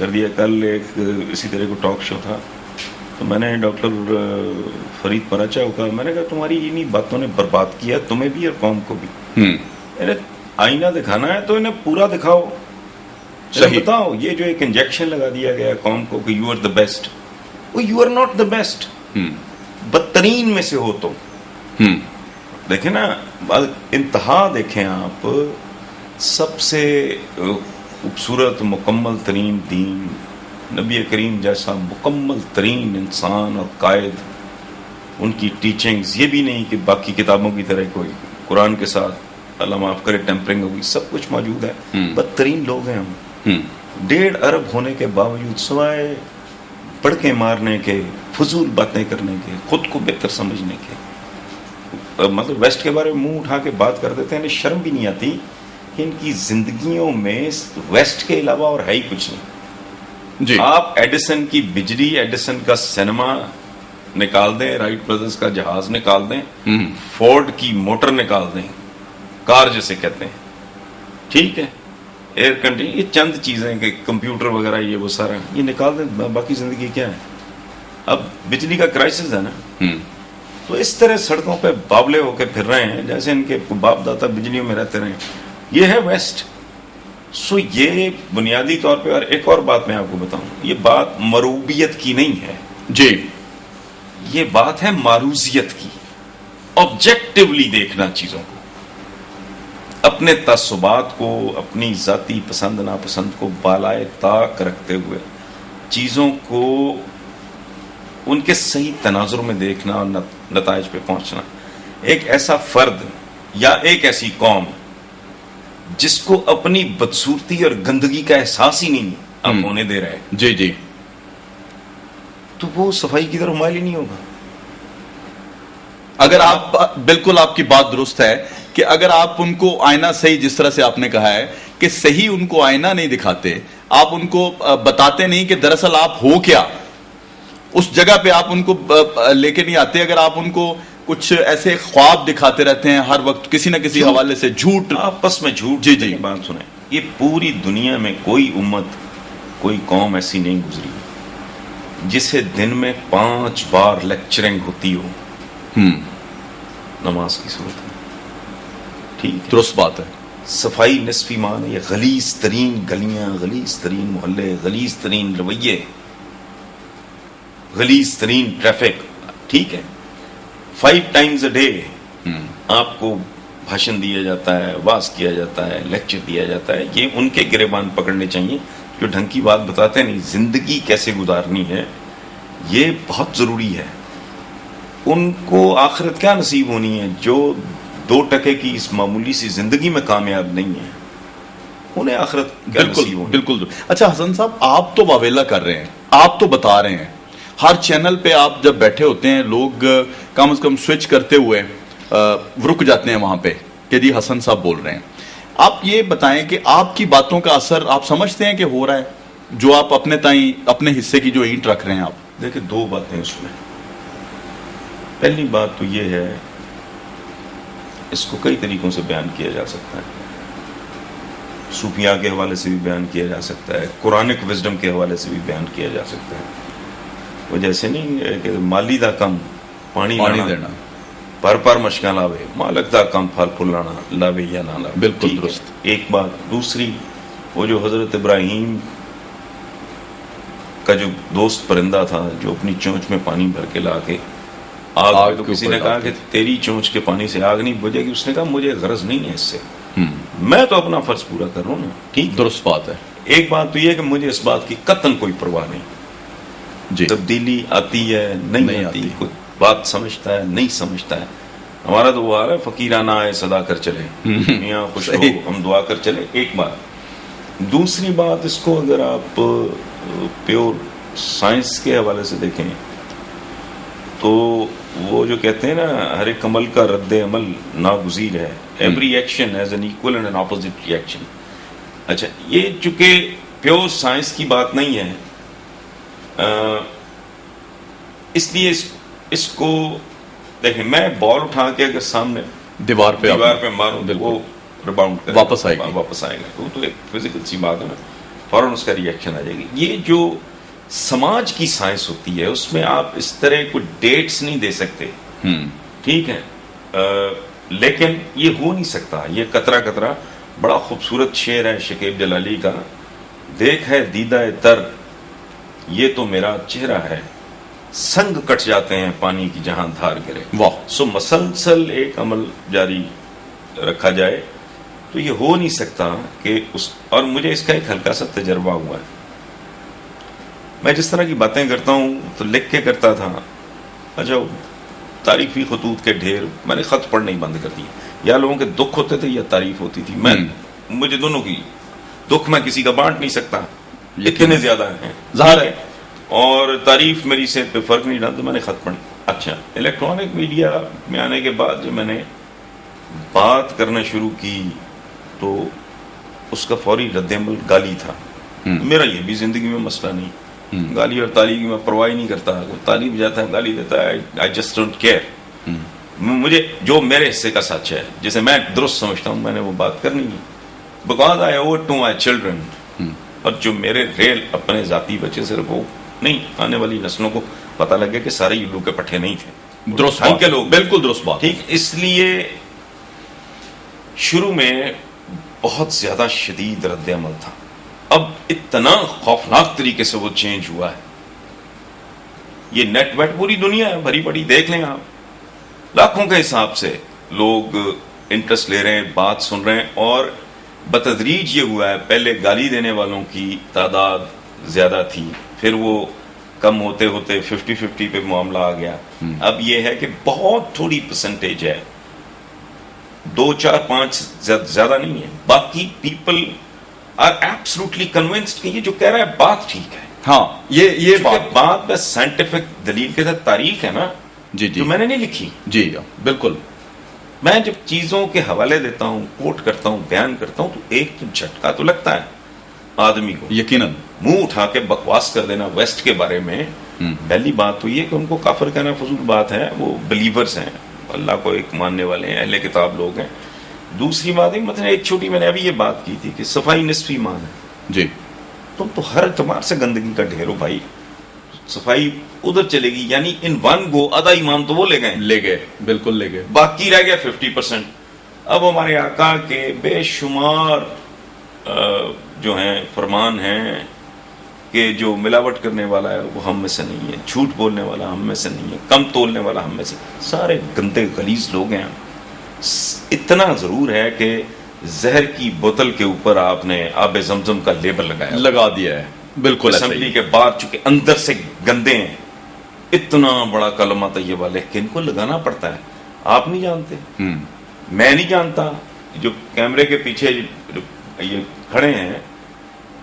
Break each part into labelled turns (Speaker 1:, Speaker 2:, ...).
Speaker 1: کر دیا. کل ایک اسی طرح کو ٹاک شو تھا تو میں نے ڈاکٹر فرید پراچا کو کہا, میں نے کہا تمہاری انہی باتوں نے برباد کیا تمہیں بھی اور قوم کو بھی. آئینہ دکھانا ہے تو انہیں پورا دکھاؤ, بتاؤ یہ جو ایک انجیکشن لگا دیا گیا قوم کو کہ یو آر دا بیسٹ, وہ you are not the best, بدترین میں سے ہو تم. دیکھیں نا انتہا دیکھیں آپ, سب سے خوبصورت مکمل ترین دین, نبی کریم جیسا مکمل ترین انسان اور قائد, ان کی ٹیچنگز یہ بھی نہیں کہ باقی کتابوں کی طرح کوئی قرآن کے ساتھ اللہ معاف کرے ٹیمپرنگ ہوگی, سب کچھ موجود ہے. بدترین لوگ ہیں ہم, 1.5 ارب ہونے کے باوجود سوائے پڑکے مارنے کے, فضول باتیں کرنے کے, خود کو بہتر سمجھنے کے, مطلب ویسٹ کے بارے میں منہ اٹھا کے بات کر دیتے ہیں. انہیں شرم بھی نہیں آتی کہ ان کی زندگیوں میں ویسٹ کے علاوہ اور ہے ہی کچھ نہیں. جی آپ ایڈیسن کی بجلی, ایڈیسن کا سینما نکال دیں, رائٹ برادرز کا جہاز نکال دیں, فورڈ کی موٹر نکال دیں, کار جسے کہتے ہیں, ٹھیک ہے, ایئر کنڈیشن, یہ چند چیزیں کہ کمپیوٹر وغیرہ یہ وہ سارا یہ نکال دیں, باقی زندگی کیا ہے. اب بجلی کا کرائسس ہے نا, تو اس طرح سڑکوں پہ بابلے ہو کے پھر رہے ہیں جیسے ان کے باپ دادا بجلیوں میں رہتے رہے. یہ ہے ویسٹ. سو یہ بنیادی طور پہ, اور ایک اور بات میں آپ کو بتاؤں, یہ بات مروبیت کی نہیں ہے جی, یہ بات ہے معروضیت کی. آبجیکٹیولی دیکھنا چیزوں کو, اپنے تعصبات کو, اپنی ذاتی پسند ناپسند کو بالائے طاق رکھتے ہوئے چیزوں کو ان کے صحیح تناظر میں دیکھنا اور نتائج پہ پہنچنا. ایک ایسا فرد یا ایک ایسی قوم جس کو اپنی بدصورتی اور گندگی کا احساس ہی نہیں اب ہونے دے رہے جی جی, تو وہ صفائی کی طرف مائل ہی نہیں ہوگا.
Speaker 2: اگر آپ, بالکل آپ کی بات درست ہے کہ اگر آپ ان کو آئینہ صحیح, جس طرح سے آپ نے کہا ہے کہ صحیح ان کو آئینہ نہیں دکھاتے, آپ ان کو بتاتے نہیں کہ دراصل آپ ہو کیا, اس جگہ پہ آپ ان کو لے کے نہیں آتے. اگر آپ ان کو کچھ ایسے خواب دکھاتے رہتے ہیں ہر وقت کسی نہ کسی حوالے سے, جھوٹ,
Speaker 1: آپس میں جھوٹ.
Speaker 2: جی جی,
Speaker 1: بات سنیں, یہ پوری دنیا میں کوئی امت, کوئی قوم ایسی نہیں گزری جسے دن میں 5 بار لیکچرنگ ہوتی ہو نماز کی صورت میں. ٹھیک,
Speaker 2: درست بات ہے.
Speaker 1: صفائی نصف ایمان ہے. یہ غلیظ ترین گلیاں, غلیظ ترین محلے, غلیظ ترین رویے, غلیظ ترین ٹریفک, ٹھیک ہے, 5 times a day آپ کو بھاشن دیا جاتا ہے, واز کیا جاتا ہے, لیکچر دیا جاتا ہے. یہ ان کے گریبان پکڑنے چاہیے جو ڈھنگ کی بات بتاتے نہیں. زندگی کیسے گزارنی ہے یہ بہت ضروری ہے. ان کو آخرت کیا نصیب ہونی ہے جو 2% کی اس معمولی سی زندگی میں کامیاب نہیں ہے, انہیں آخرت کیا نصیب ہونی.
Speaker 2: بالکل. اچھا حسن صاحب, آپ تو واویلا کر رہے ہیں, آپ تو بتا رہے ہیں, ہر چینل پہ آپ جب بیٹھے ہوتے ہیں لوگ کم از کم سوئچ کرتے ہوئے رک جاتے ہیں وہاں پہ کہ جی حسن صاحب بول رہے ہیں. آپ یہ بتائیں کہ آپ کی باتوں کا اثر آپ سمجھتے ہیں کہ ہو رہا ہے جو آپ اپنے تائیں اپنے حصے کی جو اینٹ رکھ رہے ہیں آپ؟
Speaker 1: دیکھیں 2 باتیں اس میں. پہلی بات تو یہ ہے, اس کو کئی طریقوں سے بیان کیا جا سکتا ہے. صوفیاء کے حوالے سے بھی بیان کیا جا سکتا ہے, قرآنک وزڈم کے حوالے سے بھی بیان کیا جا سکتا ہے. وہ جیسے نہیں کہ مالی دا کم پانی دینا, پر مشکل لاوے, مالک دا کم پھل پھول لانا, لاوے یا نہ لاوے.
Speaker 2: بالکل درست.
Speaker 1: ایک بات. دوسری, وہ جو حضرت ابراہیم کا جو دوست پرندہ تھا جو اپنی چونچ میں پانی بھر کے لا کے آگ, تو کسی نے کہا کہ تیری چونچ کے پانی سے آگ نہیں بجھے گی. اس نے کہا مجھے غرض نہیں ہے اس سے, میں تو اپنا فرض پورا کر رہا ہوں نا. ٹھیک,
Speaker 2: درست بات ہے.
Speaker 1: ایک بات تو یہ کہ مجھے اس بات کی قطعاً کوئی پرواہ نہیں. جی, تبدیلی آتی ہے نہیں آتی, کوئی بات سمجھتا ہے نہیں سمجھتا ہے. ہمارا تو وہ حال ہے, فقیرانہ آئے صدا کر چلے, میاں خوش ہو ہم دعا کر چلے. ایک بات. دوسری بات, اس کو اگر آپ پیور سائنس کے حوالے سے دیکھیں تو وہ جو کہتے ہیں نا ہر ایک عمل کا رد عمل ناگزیر ہے. Every action has an equal and an opposite reaction. اچھا, یہ چونکہ پیور سائنس کی بات نہیں ہے, اس لیے اس کو دیکھیں, میں بال اٹھا کے اگر سامنے دیوار پہ ماروں وہ ریباؤنڈ کرے, واپس آئے گا. تو ایک فزیکل سی بات ہے نا. فوراً اس کا ریئیکشن آ جائے گی. یہ جو سماج کی سائنس ہوتی ہے اس میں آپ اس طرح کوئی ڈیٹس نہیں دے سکتے, ٹھیک ہے, لیکن یہ ہو نہیں سکتا. یہ قطرہ قطرہ بڑا خوبصورت شعر ہے شکیب جلالی کا, دیکھ ہے دیدہ تر یہ تو میرا چہرہ ہے, سنگ کٹ جاتے ہیں پانی کی جہاں دھار گرے.
Speaker 2: واہ.
Speaker 1: سو مسلسل ایک عمل جاری رکھا جائے تو یہ ہو نہیں سکتا کہ اور مجھے اس کا ایک ہلکا سا تجربہ ہوا ہے. میں جس طرح کی باتیں کرتا ہوں تو لکھ کے کرتا تھا, اچھا تعریفی خطوط کے ڈھیر, میں نے خط پڑھنا ہی بند کر دیا. یا لوگوں کے دکھ ہوتے تھے یا تعریف ہوتی تھی. مجھے دونوں کی دکھ میں کسی کا بانٹ نہیں سکتا, اتنے زیادہ ہیں ظاہر ہے, اور تعریف میری صحت پہ فرق نہیں ڈالتا. میں نے خط پڑھا. اچھا الیکٹرانک میڈیا میں آنے کے بعد جو میں نے بات کرنا شروع کی تو اس کا فوری رد عمل گالی تھا. میرا یہ بھی زندگی میں مسئلہ نہیں, گالی اور تعلیم کی میں پرواہ نہیں کرتا. تعلیم جاتا ہے گالی دیتا ہے, آئی جسٹ ڈونٹ کیئر. مجھے جو میرے حصے کا سچ ہے جسے میں درست سمجھتا ہوں میں نے وہ بات کرنی ہے, because I ought to my children. اور جو میرے ریل اپنے ذاتی بچے صرف وہ نہیں, آنے والی نسلوں کو پتہ لگے کہ سارے الو کے پٹھے نہیں تھے,
Speaker 2: درست کے لوگ. بالکل درست بات.
Speaker 1: ٹھیک, اس لیے شروع میں بہت زیادہ شدید رد عمل تھا. اب اتنا خوفناک طریقے سے وہ چینج ہوا ہے. یہ نیٹ ویٹ پوری دنیا ہے بھری پڑی, دیکھ لیں آپ, لاکھوں کے حساب سے لوگ انٹرسٹ لے رہے ہیں, بات سن رہے ہیں. اور بتدریج یہ ہوا ہے, پہلے گالی دینے والوں کی تعداد زیادہ تھی, پھر وہ کم ہوتے ہوتے 50-50 پہ معاملہ آ گیا. اب یہ ہے کہ بہت تھوڑی پرسنٹیج ہے, 2-4-5 زیادہ نہیں ہے. باقی پیپل آر ایبسلوٹلی کنونسڈ کہ یہ جو کہہ رہا ہے بات ٹھیک ہے.
Speaker 2: ہاں یہ
Speaker 1: بات میں سائنٹیفک دلیل کے ساتھ تاریخ ہے نا,
Speaker 2: جی
Speaker 1: جو میں نے نہیں لکھی.
Speaker 2: جی بالکل.
Speaker 1: میں جب چیزوں کے حوالے دیتا ہوں, کوٹ کرتا ہوں, بیان کرتا ہوں, تو ایک تو جھٹکا تو لگتا ہے آدمی کو,
Speaker 2: یقیناً
Speaker 1: منہ اٹھا کے بکواس کر دینا ویسٹ کے بارے میں. پہلی بات تو یہ کہ ان کو کافر کہنا فضول بات ہے, وہ بلیورز ہیں, اللہ کو ایک ماننے والے ہیں, اہل کتاب لوگ ہیں. دوسری بات ہے مثلا ایک چھوٹی, میں نے ابھی یہ بات کی تھی کہ صفائی نصف ایمان ہے.
Speaker 2: جی,
Speaker 1: تم تو ہر اعتبار سے گندگی کا ڈھیر ہو بھائی. صفائی ادھر چلے گی, یعنی ان ون گو آدھا ایمان تو وہ لے گئے,
Speaker 2: بالکل لے گئے,
Speaker 1: باقی رہ گیا 50%. اب ہمارے آقا کے بے شمار جو ہیں فرمان ہیں کہ جو ملاوٹ کرنے والا ہے وہ ہم میں سے نہیں ہے, جھوٹ بولنے والا ہم میں سے نہیں ہے, کم تولنے والا ہم میں سے, سارے گندے غلیظ لوگ ہیں. اتنا ضرور ہے کہ زہر کی بوتل کے اوپر آپ نے آب زمزم کا لیبل
Speaker 2: لگا دیا ہے. بالکل
Speaker 1: اسمبلی کے بعد چونکہ اندر سے گندے ہیں, اتنا بڑا کلمہ طیبہ لکھ کے ان کو لگانا پڑتا ہے. آپ نہیں جانتے, میں نہیں جانتا, جو کیمرے کے پیچھے یہ کھڑے ہیں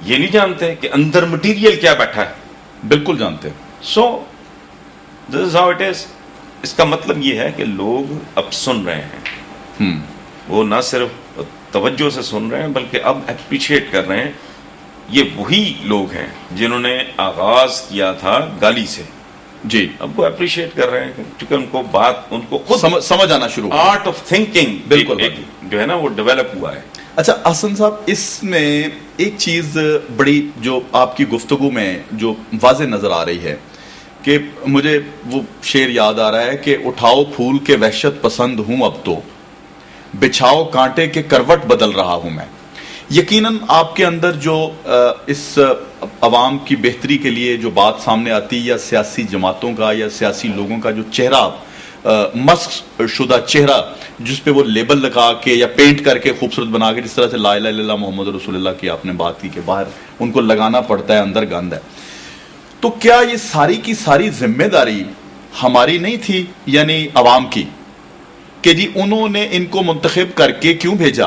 Speaker 1: یہ نہیں جانتے کہ اندر مٹیریل کیا بیٹھا ہے.
Speaker 2: بالکل جانتے.
Speaker 1: سو دس از ہاؤ اٹ از. اس کا مطلب یہ ہے کہ لوگ اب سن رہے ہیں, وہ نہ صرف توجہ سے سن رہے ہیں بلکہ اب اپریشیٹ کر رہے ہیں. یہ وہی لوگ ہیں جنہوں نے آغاز کیا تھا گالی سے,
Speaker 2: جی,
Speaker 1: اب وہ اپریشیٹ کر رہے ہیں کیونکہ ان کو بات, ان کو خود
Speaker 2: سمجھ آنا شروع,
Speaker 1: آرٹ آف تھنکنگ
Speaker 2: بالکل
Speaker 1: جو ہے نا وہ ڈیولپ ہوا ہے.
Speaker 2: اچھا حسن صاحب, اس میں ایک چیز بڑی جو آپ کی گفتگو میں جو واضح نظر آ رہی ہے کہ مجھے وہ شعر یاد آ رہا ہے کہ اٹھاؤ پھول کے وحشت پسند ہوں اب تو, بچھاؤ کانٹے کے کروٹ بدل رہا ہوں میں. یقیناً آپ کے اندر جو اس عوام کی بہتری کے لیے جو بات سامنے آتی ہے, یا سیاسی جماعتوں کا یا سیاسی لوگوں کا جو چہرہ, مسخ شدہ چہرہ جس پہ وہ لیبل لگا کے یا پینٹ کر کے خوبصورت بنا کے, جس طرح سے لا الہ الا اللہ محمد رسول اللہ کی آپ نے بات کی کہ باہر ان کو لگانا پڑتا ہے, اندر گند ہے, تو کیا یہ ساری کی ساری ذمہ داری ہماری نہیں تھی, یعنی عوام کی, کہ جی انہوں نے ان کو منتخب کر کے کیوں بھیجا,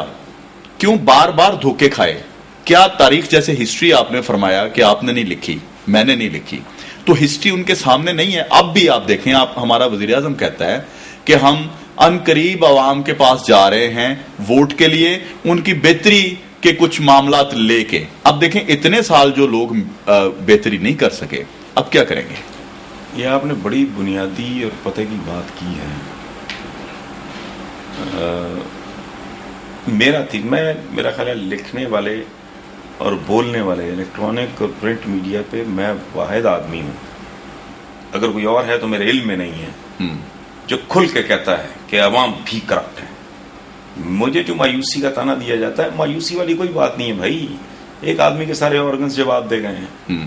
Speaker 2: کیوں بار بار دھوکے کھائے؟ کیا تاریخ جیسے ہسٹری آپ نے فرمایا کہ آپ نے نہیں لکھی, میں نے نہیں لکھی, تو ہسٹری ان کے سامنے نہیں ہے. اب بھی آپ دیکھیں, آپ ہمارا وزیر اعظم کہتا ہے کہ ہم ان قریب عوام کے پاس جا رہے ہیں ووٹ کے لیے, ان کی بہتری کے کچھ معاملات لے کے. اب دیکھیں اتنے سال جو لوگ بہتری نہیں کر سکے, اب کیا کریں گے؟
Speaker 1: یہ آپ نے بڑی بنیادی اور پتہ کی بات کی ہے. میرا خیال ہے لکھنے والے اور بولنے والے الیکٹرانک اور پرنٹ میڈیا پہ میں واحد آدمی ہوں، اگر کوئی اور ہے تو میرے علم میں نہیں ہے، جو کھل کے کہتا ہے کہ عوام بھی کرپٹ ہے۔ مجھے جو مایوسی کا تانا دیا جاتا ہے، مایوسی والی کوئی بات نہیں ہے بھائی، ایک آدمی کے سارے آرگنز جواب دے گئے ہیں،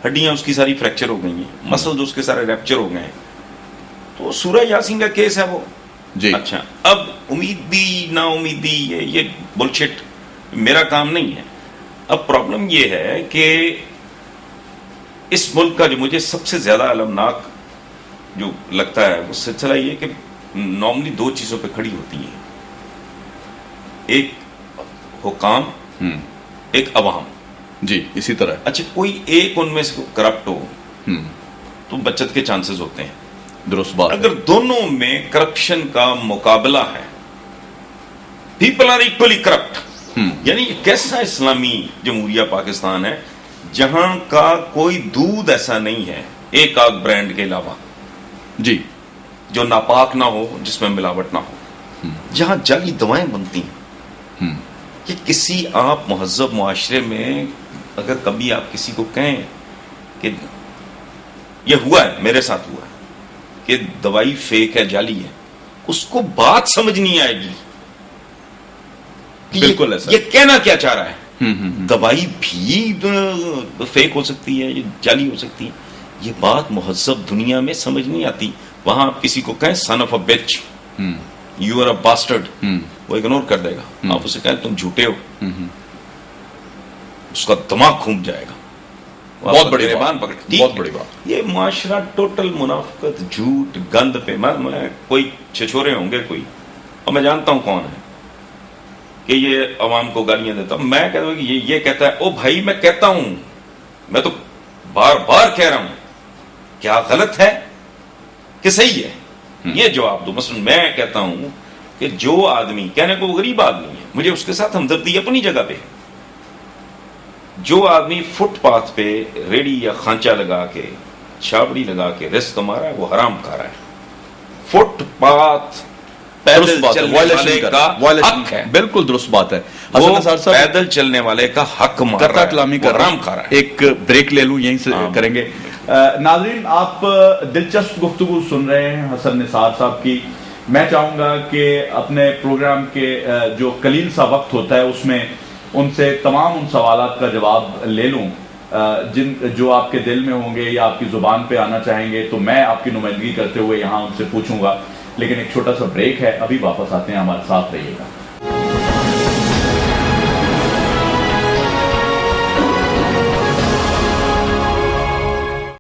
Speaker 1: ہڈیاں اس کی ساری فریکچر ہو گئی ہیں، مسلز اس کے سارے ریپچر ہو گئے ہیں، تو سورہ یاسین کا کیس ہے وہ
Speaker 2: جی۔
Speaker 1: اچھا، اب امیدی نا امیدی یہ بلشٹ میرا کام نہیں ہے۔ اب پرابلم یہ ہے کہ اس ملک کا جو مجھے سب سے زیادہ المناک جو لگتا ہے وہ سلسلہ یہ کہ نارملی دو چیزوں پہ کھڑی ہوتی ہیں، ایک حکام، ایک عوام۔
Speaker 2: جی اسی طرح۔
Speaker 1: اچھا، کوئی ایک ان میں سے کرپٹ ہو تو بچت کے چانسز ہوتے ہیں،
Speaker 2: درست بات۔
Speaker 1: اگر دونوں میں کرپشن کا مقابلہ ہے، پیپل آر ایکولی کرپٹ، یعنی یہ کیسا اسلامی جمہوریہ پاکستان ہے جہاں کا کوئی دودھ ایسا نہیں ہے ایک آدھ برانڈ کے علاوہ
Speaker 2: جی
Speaker 1: جو ناپاک نہ ہو، جس میں ملاوٹ نہ ہو، جہاں جعلی دوائیں بنتی ہیں۔ کہ کسی آپ مہذب معاشرے میں اگر کبھی آپ کسی کو کہیں کہ یہ ہوا ہے، میرے ساتھ ہوا ہے کہ دوائی فیک ہے، جعلی ہے، اس کو بات سمجھ نہیں آئے گی کہ
Speaker 2: بالکل ایسا
Speaker 1: یہ کہنا کیا چاہ رہا ہے۔ دوائی بھی فیک ہو سکتی ہے، یہ جعلی ہو سکتی ہے، یہ بات مہذب دنیا میں سمجھ نہیں آتی۔ وہاں آپ کسی کو کہیں سن آف اے بچ، یو آر اے باسٹرڈ، وہ اگنور کر دے گا۔ آپ اسے کہیں تم جھوٹے ہو، اس کا دماغ گھوم جائے گا،
Speaker 2: بہت بڑی
Speaker 1: زبان
Speaker 2: بات،
Speaker 1: پکڑ۔
Speaker 2: بہت بڑی بات۔
Speaker 1: یہ معاشرہ ٹوٹل منافقت، جھوٹ، گند پہ میں کوئی چھچورے ہوں گے کوئی، اور میں جانتا ہوں کون ہے کہ یہ عوام کو گالیاں دیتا ہوں، میں کہتا ہوں کہ یہ کہتا ہے، او بھائی میں کہتا ہوں، میں تو بار بار کہہ رہا ہوں، کیا غلط ہے کہ صحیح ہے؟ یہ جواب دو۔ مثلا میں کہتا ہوں کہ جو آدمی، کہنے کو وہ غریب آدمی ہے، مجھے اس کے ساتھ ہمدردی اپنی جگہ پہ، جو آدمی فٹ پاتھ پہ ریڑی یا خانچہ لگا کے، چھاپڑی لگا کے رزق کما رہا ہے، وہ حرام کھا رہا ہے۔ فٹ پاتھ پیدل چلنے والے کا حق ہے،
Speaker 2: بالکل درست بات ہے۔
Speaker 1: وہ پیدل چلنے والے کا حق مار رہا ہے، وہ حرام کھا رہا ہے۔
Speaker 2: ایک بریک لے لوں، یہیں سے کریں گے۔ ناظرین، آپ دلچسپ گفتگو سن رہے ہیں حسن نثار صاحب کی۔ میں چاہوں گا کہ اپنے پروگرام کے جو قلیل سا وقت ہوتا ہے اس میں ان سے تمام ان سوالات کا جواب لے لوں جو آپ کے دل میں ہوں گے یا آپ کی زبان پہ آنا چاہیں گے، تو میں آپ کی نمائندگی کرتے ہوئے یہاں ان سے پوچھوں گا۔ لیکن ایک چھوٹا سا بریک ہے، ابھی واپس آتے ہیں، ہمارے ساتھ رہیے گا۔